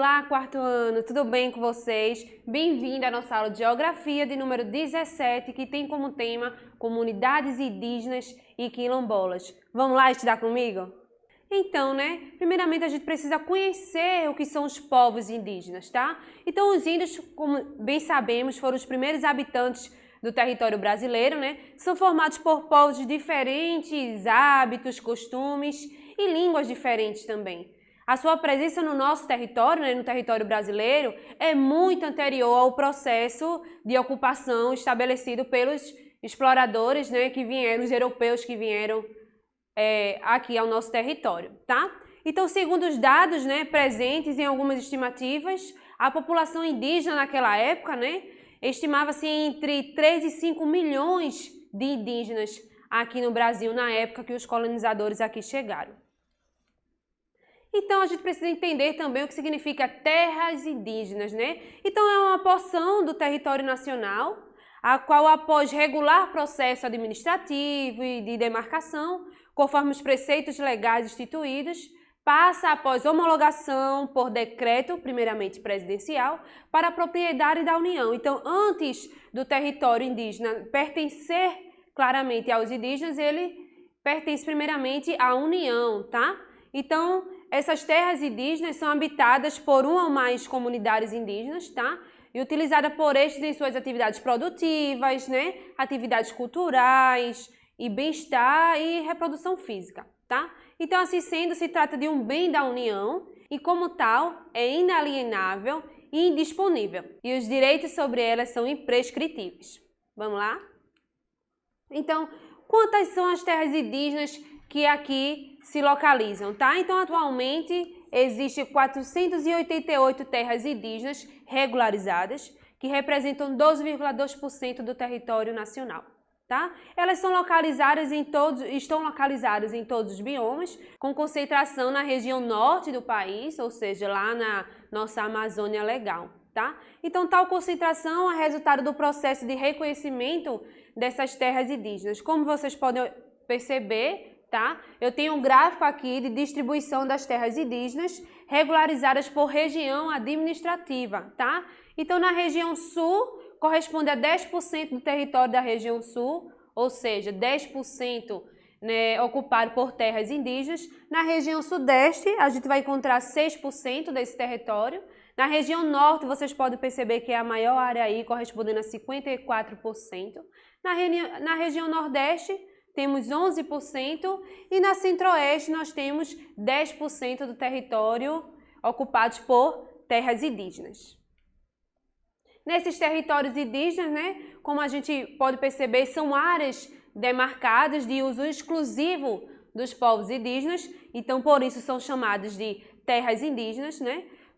Olá, quarto ano, tudo bem com vocês? Bem-vindo à nossa aula de Geografia de número 17, que tem como tema Comunidades Indígenas e Quilombolas. Vamos lá estudar comigo? Então, primeiramente a gente precisa conhecer o que são os povos indígenas, tá? Então, os índios, como bem sabemos, foram os primeiros habitantes do território brasileiro, São formados por povos de diferentes hábitos, costumes e línguas diferentes também. A sua presença no nosso território, no território brasileiro, é muito anterior ao processo de ocupação estabelecido pelos exploradores, que vieram, os europeus que vieram aqui ao nosso território, tá? Então, segundo os dados, presentes em algumas estimativas, a população indígena naquela época, estimava-se entre 3 e 5 milhões de indígenas aqui no Brasil na época que os colonizadores aqui chegaram. Então, a gente precisa entender também o que significa terras indígenas, Então, é uma porção do território nacional, a qual, após regular processo administrativo e de demarcação, conforme os preceitos legais instituídos, passa após homologação por decreto, primeiramente presidencial, para a propriedade da União. Então, antes do território indígena pertencer claramente aos indígenas, ele pertence primeiramente à União, tá? Então, essas terras indígenas são habitadas por uma ou mais comunidades indígenas, tá? E utilizadas por estes em suas atividades produtivas, Atividades culturais e bem-estar e reprodução física, tá? Então, assim sendo, se trata de um bem da União e, como tal, é inalienável e indisponível. E os direitos sobre elas são imprescritíveis. Vamos lá? Então, quantas são as terras indígenas que aqui se localizam, tá? Então, atualmente, existem 488 terras indígenas regularizadas, que representam 12,2% do território nacional, tá? Elas estão localizadas em todos os biomas, com concentração na região norte do país, ou seja, lá na nossa Amazônia Legal, tá? Então, tal concentração é resultado do processo de reconhecimento dessas terras indígenas. Como vocês podem perceber, tá? Eu tenho um gráfico aqui de distribuição das terras indígenas regularizadas por região administrativa, tá? Então, na região sul, corresponde a 10% do território da região sul, ou seja, 10% ocupado por terras indígenas. Na região sudeste, a gente vai encontrar 6% desse território. Na região norte, vocês podem perceber que é a maior área aí, correspondendo a 54%. Na região nordeste, temos 11% e na centro-oeste nós temos 10% do território ocupados por terras indígenas. Nesses territórios indígenas, como a gente pode perceber, são áreas demarcadas de uso exclusivo dos povos indígenas, então por isso são chamadas de terras indígenas,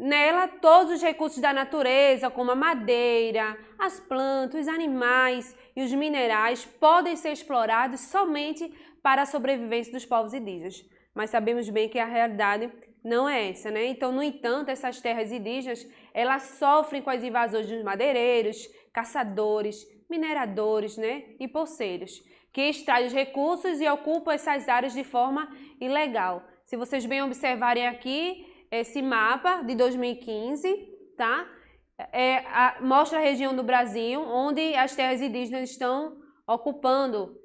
Nela, todos os recursos da natureza, como a madeira, as plantas, os animais e os minerais, podem ser explorados somente para a sobrevivência dos povos indígenas. Mas sabemos bem que a realidade não é essa, Então, no entanto, essas terras indígenas, elas sofrem com as invasões dos madeireiros, caçadores, mineradores, e poceiros, que extraem os recursos e ocupam essas áreas de forma ilegal. Se vocês bem observarem aqui, esse mapa de 2015, tá? Mostra a região do Brasil onde as terras indígenas estão ocupando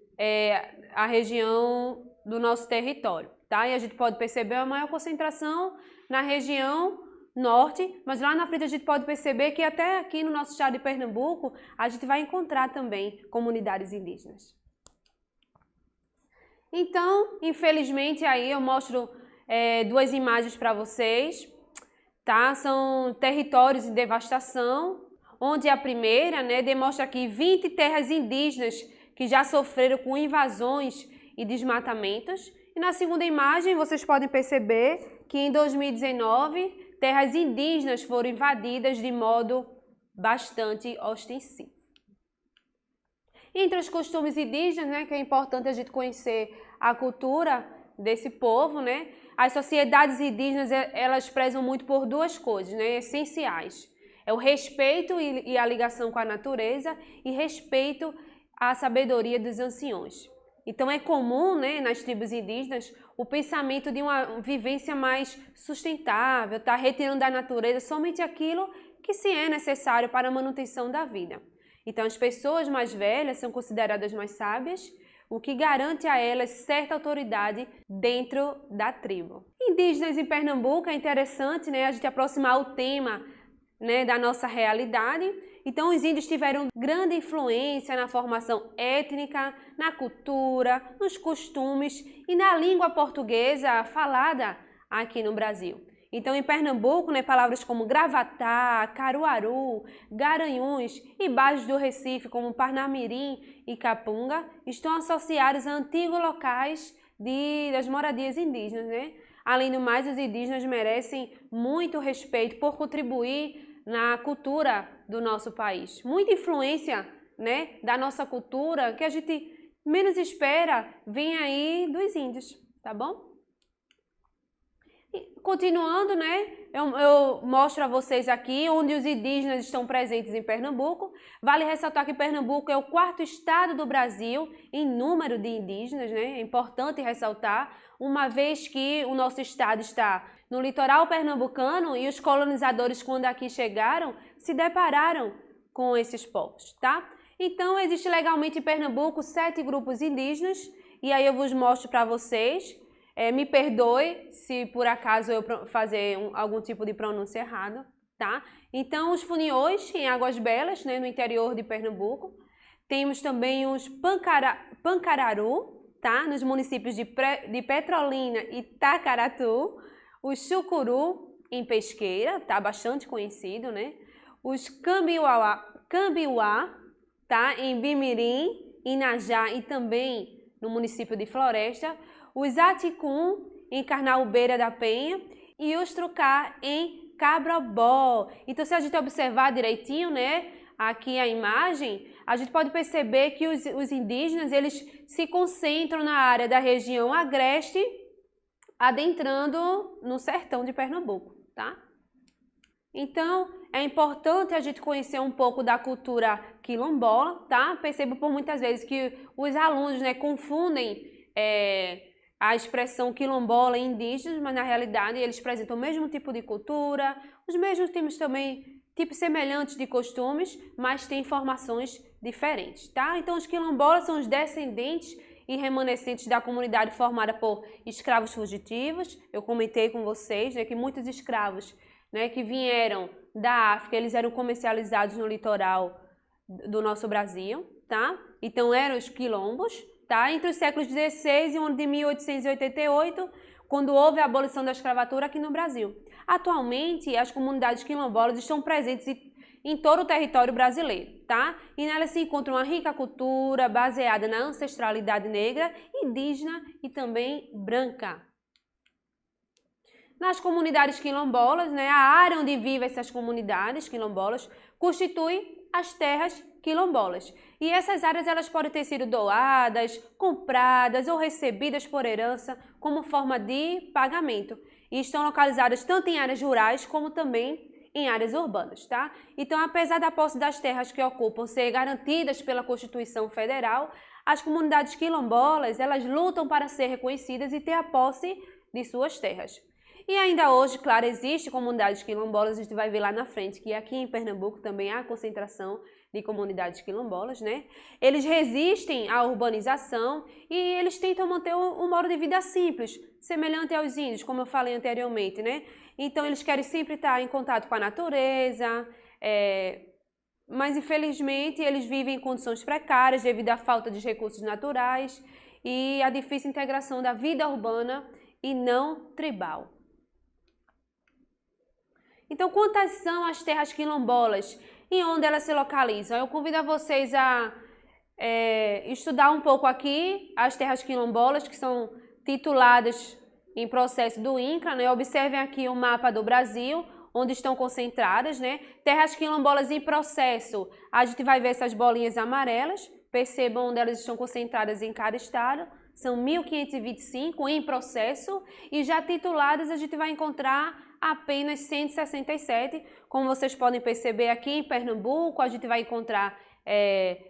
a região do nosso território, tá? E a gente pode perceber a maior concentração na região norte, mas lá na frente a gente pode perceber que até aqui no nosso estado de Pernambuco a gente vai encontrar também comunidades indígenas. Então, infelizmente, aí eu mostro duas imagens para vocês, tá? São territórios em devastação, onde a primeira, demonstra aqui 20 terras indígenas que já sofreram com invasões e desmatamentos. E na segunda imagem, vocês podem perceber que em 2019, terras indígenas foram invadidas de modo bastante ostensivo. Entre os costumes indígenas, que é importante a gente conhecer a cultura desse povo, As sociedades indígenas, elas prezam muito por duas coisas, essenciais. É o respeito e a ligação com a natureza e respeito à sabedoria dos anciões. Então é comum, né, nas tribos indígenas o pensamento de uma vivência mais sustentável, tá? Retirando da natureza somente aquilo que se é necessário para a manutenção da vida. Então as pessoas mais velhas são consideradas mais sábias, o que garante a elas certa autoridade dentro da tribo. Indígenas em Pernambuco é interessante, né, a gente aproximar o tema, né, da nossa realidade. Então os índios tiveram grande influência na formação étnica, na cultura, nos costumes e na língua portuguesa falada aqui no Brasil. Então, em Pernambuco, né, palavras como gravatá, caruaru, garanhuns e bairros do Recife, como Parnamirim e Capunga, estão associados a antigos locais das moradias indígenas, né? Além do mais, os indígenas merecem muito respeito por contribuir na cultura do nosso país. Muita influência, né, da nossa cultura que a gente menos espera vem aí dos índios, tá bom? Continuando, né, eu mostro a vocês aqui onde os indígenas estão presentes em Pernambuco. Vale ressaltar que Pernambuco é o 4º estado do Brasil em número de indígenas, né? É importante ressaltar, uma vez que o nosso estado está no litoral pernambucano e os colonizadores, quando aqui chegaram, se depararam com esses povos, tá? Então, existe legalmente em Pernambuco 7 grupos indígenas e aí eu vos mostro para vocês. Me perdoe se por acaso eu fazer algum tipo de pronúncia errada, tá? Então, os funiões em Águas Belas, né, no interior de Pernambuco. Temos também os pancararu, tá? Nos municípios de Petrolina e Tacaratu. Os chucuru em Pesqueira, tá? Bastante conhecido, né? Os cambiuá, tá? Em Bimirim, Inajá e também no município de Floresta. Os aticum em Carnaubeira da Penha e os trucá em Cabrobó. Então, se a gente observar direitinho, né, aqui a imagem, a gente pode perceber que os indígenas, eles se concentram na área da região agreste, adentrando no sertão de Pernambuco, tá? Então, é importante a gente conhecer um pouco da cultura quilombola, tá? Percebo por muitas vezes que os alunos, né, confundem a expressão quilombola e indígenas, mas na realidade eles apresentam o mesmo tipo de cultura, os mesmos tipos também, tipos semelhantes de costumes, mas têm formações diferentes, tá? Então os quilombolas são os descendentes e remanescentes da comunidade formada por escravos fugitivos. Eu comentei com vocês, né, que muitos escravos, né, que vieram da África, eles eram comercializados no litoral do nosso Brasil, tá? Então eram os quilombos. Tá? Entre os séculos XVI e o ano de 1888, quando houve a abolição da escravatura aqui no Brasil. Atualmente, as comunidades quilombolas estão presentes em todo o território brasileiro, tá? E nelas se encontra uma rica cultura baseada na ancestralidade negra, indígena e também branca. Nas comunidades quilombolas, né, a área onde vivem essas comunidades quilombolas constitui as terras quilombolas. E essas áreas elas podem ter sido doadas, compradas ou recebidas por herança como forma de pagamento. E estão localizadas tanto em áreas rurais como também em áreas urbanas, tá? Então, apesar da posse das terras que ocupam ser garantidas pela Constituição Federal, as comunidades quilombolas, elas lutam para ser reconhecidas e ter a posse de suas terras. E ainda hoje, claro, existe comunidades quilombolas, a gente vai ver lá na frente que aqui em Pernambuco também há concentração de comunidades quilombolas, né? Eles resistem à urbanização e eles tentam manter um modo de vida simples, semelhante aos índios, como eu falei anteriormente, né? Então eles querem sempre estar em contato com a natureza, mas infelizmente eles vivem em condições precárias devido à falta de recursos naturais e à difícil integração da vida urbana e não tribal. Então, quantas são as terras quilombolas e onde elas se localizam? Eu convido a vocês a estudar um pouco aqui as terras quilombolas, que são tituladas em processo do INCRA, né? Observem aqui o mapa do Brasil, onde estão concentradas, né? Terras quilombolas em processo, a gente vai ver essas bolinhas amarelas, percebam onde elas estão concentradas em cada estado, são 1.525 em processo, e já tituladas a gente vai encontrar apenas 167, como vocês podem perceber aqui em Pernambuco, a gente vai encontrar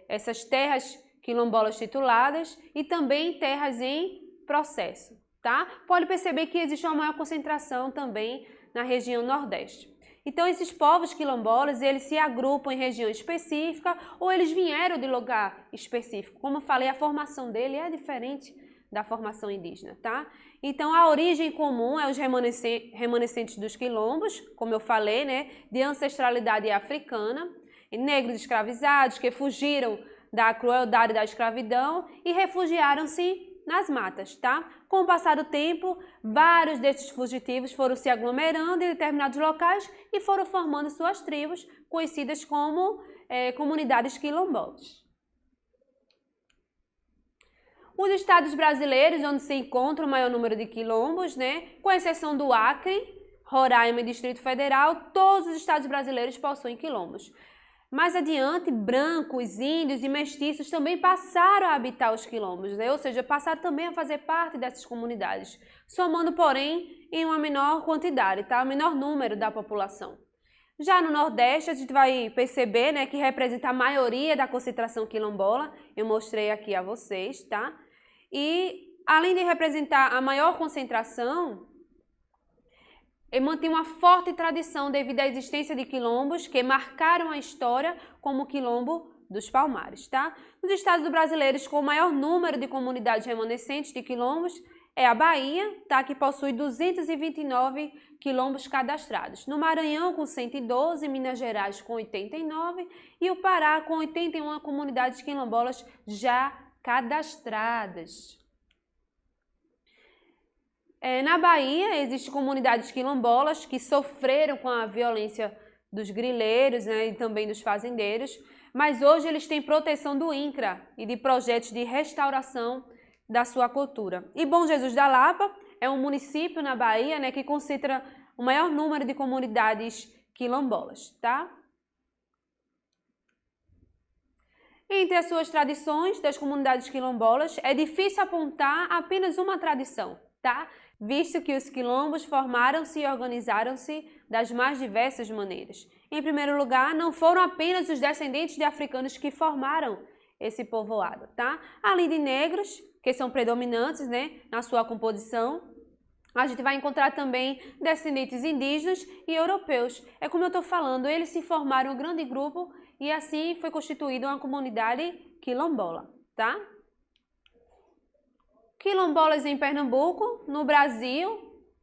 essas terras quilombolas tituladas e também terras em processo, tá? Pode perceber que existe uma maior concentração também na região Nordeste. Então, esses povos quilombolas, eles se agrupam em região específica ou eles vieram de lugar específico. Como eu falei, a formação dele é diferente da formação indígena, tá? Então, a origem comum é os remanescentes dos quilombos, como eu falei, né? De ancestralidade africana, negros escravizados que fugiram da crueldade da escravidão e refugiaram-se nas matas, tá? Com o passar do tempo, vários desses fugitivos foram se aglomerando em determinados locais e foram formando suas tribos, conhecidas como comunidades quilombolas. Os estados brasileiros, onde se encontra o maior número de quilombos, né? Com exceção do Acre, Roraima e Distrito Federal, todos os estados brasileiros possuem quilombos. Mais adiante, brancos, índios e mestiços também passaram a habitar os quilombos, né? Ou seja, passaram também a fazer parte dessas comunidades, somando, porém, em uma menor quantidade, tá? O menor número da população. Já no Nordeste, a gente vai perceber, né, que representa a maioria da concentração quilombola, eu mostrei aqui a vocês, tá? E, além de representar a maior concentração, mantém uma forte tradição devido à existência de quilombos que marcaram a história, como o quilombo dos Palmares, tá? Nos estados brasileiros com o maior número de comunidades remanescentes de quilombos é a Bahia, tá? Que possui 229 quilombos cadastrados. No Maranhão com 112, Minas Gerais com 89 e o Pará com 81 comunidades quilombolas já cadastradas. Na Bahia, existem comunidades quilombolas que sofreram com a violência dos grileiros, né, e também dos fazendeiros, mas hoje eles têm proteção do INCRA e de projetos de restauração da sua cultura. E Bom Jesus da Lapa é um município na Bahia, né, que concentra o maior número de comunidades quilombolas, tá? Entre as suas tradições das comunidades quilombolas, é difícil apontar apenas uma tradição, tá? Visto que os quilombos formaram-se e organizaram-se das mais diversas maneiras. Em primeiro lugar, não foram apenas os descendentes de africanos que formaram esse povoado, tá? Além de negros, que são predominantes, né, na sua composição, a gente vai encontrar também descendentes indígenas e europeus. É como eu estou falando, eles se formaram um grande grupo e assim foi constituída uma comunidade quilombola, tá? Quilombolas em Pernambuco, no Brasil,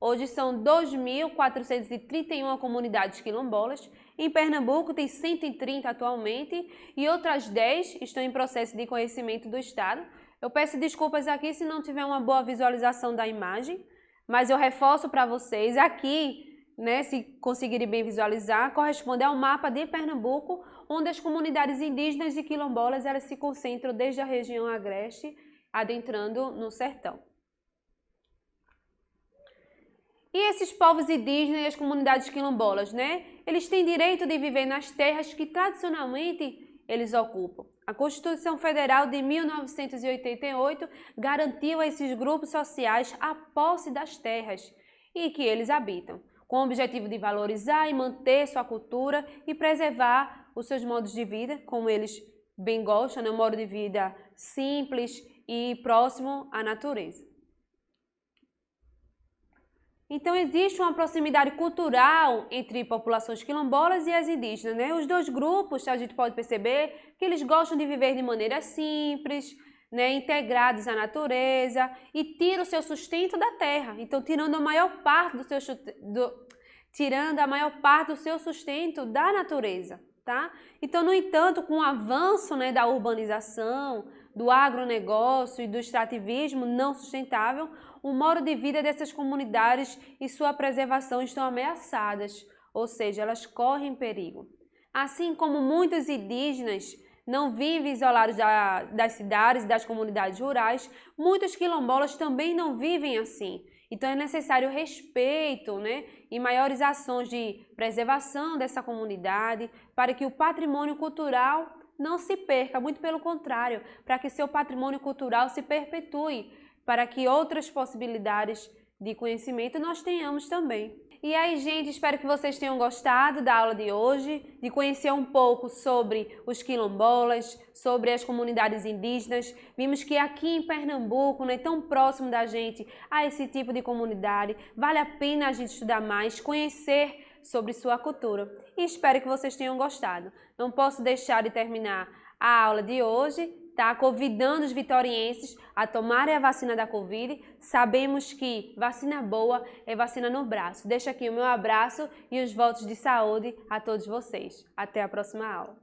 hoje são 2.431 comunidades quilombolas. Em Pernambuco tem 130 atualmente e outras 10 estão em processo de conhecimento do Estado. Eu peço desculpas aqui se não tiver uma boa visualização da imagem, mas eu reforço para vocês aqui, né, se conseguirem bem visualizar, corresponde ao mapa de Pernambuco, onde as comunidades indígenas e quilombolas elas se concentram desde a região agreste, adentrando no sertão. E esses povos indígenas e as comunidades quilombolas, né? Eles têm direito de viver nas terras que tradicionalmente eles ocupam. A Constituição Federal de 1988 garantiu a esses grupos sociais a posse das terras e que eles habitam, com o objetivo de valorizar e manter sua cultura e preservar os seus modos de vida, como eles bem gostam, né? Um modo de vida simples e próximo à natureza. Então existe uma proximidade cultural entre populações quilombolas e as indígenas, né? Os dois grupos, a gente pode perceber que eles gostam de viver de maneira simples, né? Integrados à natureza e tiram o seu sustento da terra. Então tirando a maior parte do seu sustento da natureza, tá? Então, no entanto, com o avanço, né, da urbanização, do agronegócio e do extrativismo não sustentável, o modo de vida dessas comunidades e sua preservação estão ameaçadas, ou seja, elas correm perigo. Assim como muitos indígenas não vivem isolados das cidades e das comunidades rurais, muitos quilombolas também não vivem assim. Então é necessário respeito, né, e maiores ações de preservação dessa comunidade para que o patrimônio cultural não se perca, muito pelo contrário, para que seu patrimônio cultural se perpetue, para que outras possibilidades de conhecimento nós tenhamos também. E aí, gente, espero que vocês tenham gostado da aula de hoje, de conhecer um pouco sobre os quilombolas, sobre as comunidades indígenas. Vimos que aqui em Pernambuco, né, tão próximo da gente a esse tipo de comunidade, vale a pena a gente estudar mais, conhecer sobre sua cultura. E espero que vocês tenham gostado. Não posso deixar de terminar a aula de hoje, tá? Convidando os vitorienses a tomarem a vacina da Covid. Sabemos que vacina boa é vacina no braço. Deixo aqui o meu abraço e os votos de saúde a todos vocês. Até a próxima aula.